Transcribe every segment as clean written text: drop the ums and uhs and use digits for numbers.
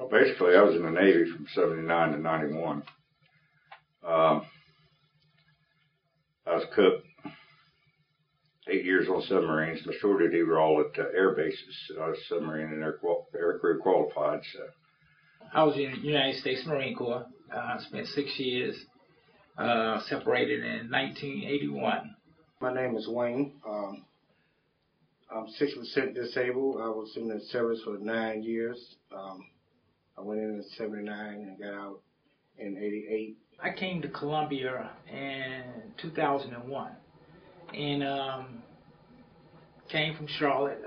Well, basically, I was in the Navy from 79 to 91. I was cook, 8 years on submarines. Majority were all at air bases. I was submarine and air crew qualified. So I was in the United States Marine Corps. Spent 6 years, separated in 1981. My name is Wayne. I'm 6% disabled. I was in the service for 9 years. I went in 79 and got out in 88. I came to Columbia in 2001 and came from Charlotte.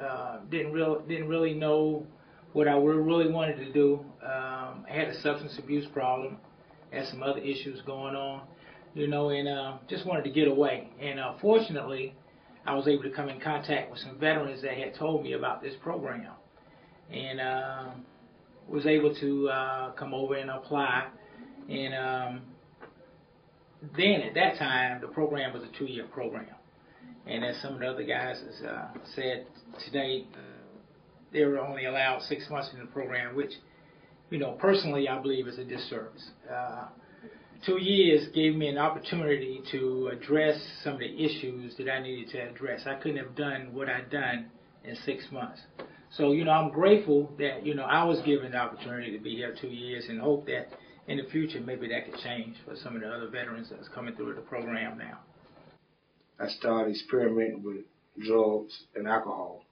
Didn't really know what I really wanted to do. I had a substance abuse problem, had some other issues going on, and just wanted to get away. And fortunately, I was able to come in contact with some veterans that had told me about this program, and was able to come over and apply. And then at that time, the program was a 2-year program. And as some of the other guys said today, they were only allowed 6 months in the program, which, personally I believe is a disservice. 2 years gave me an opportunity to address some of the issues that I needed to address. I couldn't have done what I'd done in 6 months. So, I'm grateful that, I was given the opportunity to be here 2 years and hope that in the future maybe that could change for some of the other veterans that's coming through the program now. I started experimenting with drugs and alcohol,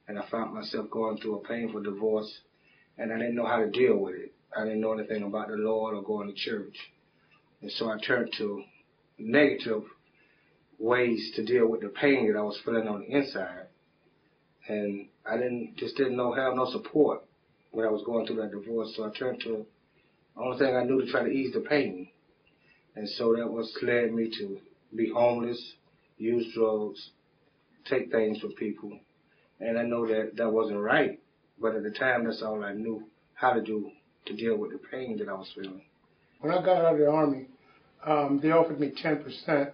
and I found myself going through a painful divorce, and I didn't know how to deal with it. I didn't know anything about the Lord or going to church. And so I turned to negative ways to deal with the pain that I was feeling on the inside. And I didn't have no support when I was going through that divorce. So I turned to the only thing I knew to try to ease the pain. And so that was led me to be homeless, use drugs, take things from people. And I know that wasn't right. But at the time, that's all I knew how to do to deal with the pain that I was feeling. When I got out of the Army, they offered me 10%,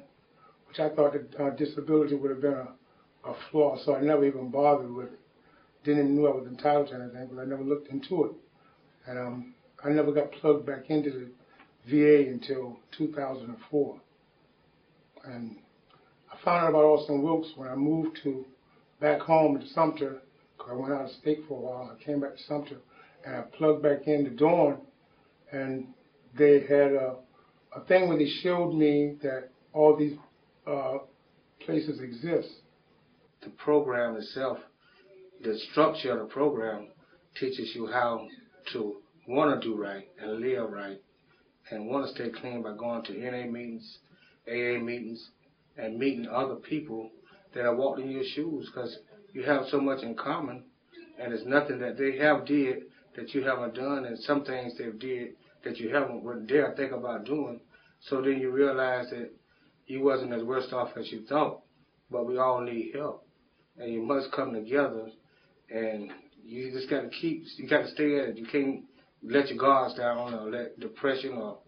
which I thought that disability would have been a flaw, so I never even bothered with it. Didn't even know I was entitled to anything, but I never looked into it. And I never got plugged back into the VA until 2004. And I found out about Austin Wilkes when I moved back home to Sumter, because I went out of state for a while. I came back to Sumter, and I plugged back into Dawn, and they had a thing where they showed me that all these places exist. The program itself, the structure of the program teaches you how to want to do right and live right and want to stay clean by going to NA meetings, AA meetings, and meeting other people that have walked in your shoes, because you have so much in common, and there's nothing that they have did that you haven't done, and some things they've did that you wouldn't dare think about doing. So then you realize that you wasn't as worse off as you thought, but we all need help. And you must come together, and you just got to stay at it. You can't let your guards down or let depression or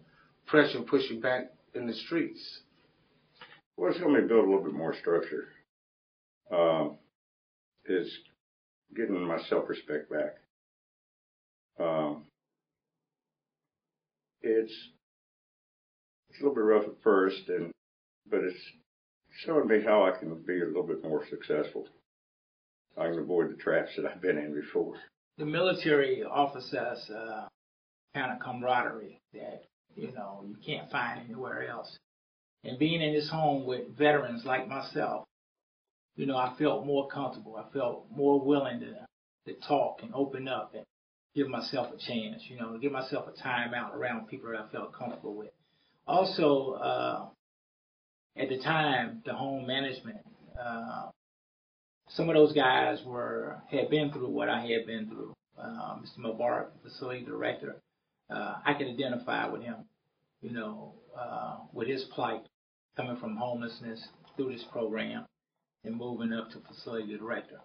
pressure push you back in the streets. what's helped me build a little bit more structure is getting my self-respect back. It's a little bit rough at first, but it's showing me how I can be a little bit more successful. I can avoid the traps that I've been in before. The military offers us kind of camaraderie that, you can't find anywhere else. And being in this home with veterans like myself, I felt more comfortable. I felt more willing to talk and open up and give myself a chance, give myself a time out around people that I felt comfortable with. Also, at the time, the home management, some of those guys had been through what I had been through. Mr. Mubarak, facility director, I could identify with him, with his plight coming from homelessness through this program and moving up to facility director.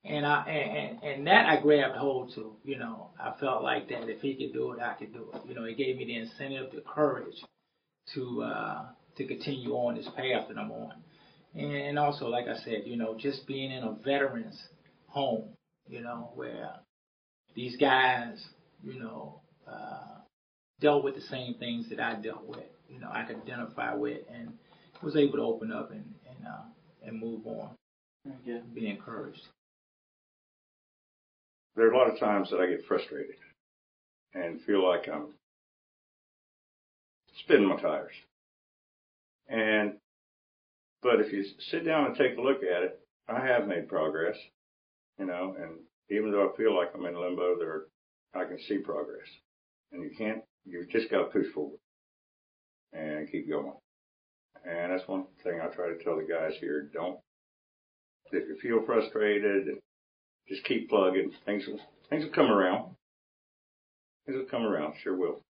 And that I grabbed hold to, I felt like that if he could do it, I could do it. It gave me the incentive, the courage to continue on this path that I'm on. And also, like I said, just being in a veteran's home, where these guys, dealt with the same things that I dealt with. I could identify with, and was able to open up and move on. Be encouraged. There are a lot of times that I get frustrated and feel like I'm spinning my tires. But if you sit down and take a look at it, I have made progress, and even though I feel like I'm in limbo, I can see progress. And you just got to push forward and keep going. And that's one thing I try to tell the guys here. If you feel frustrated, just keep plugging. Things will come around. Things will come around, sure will.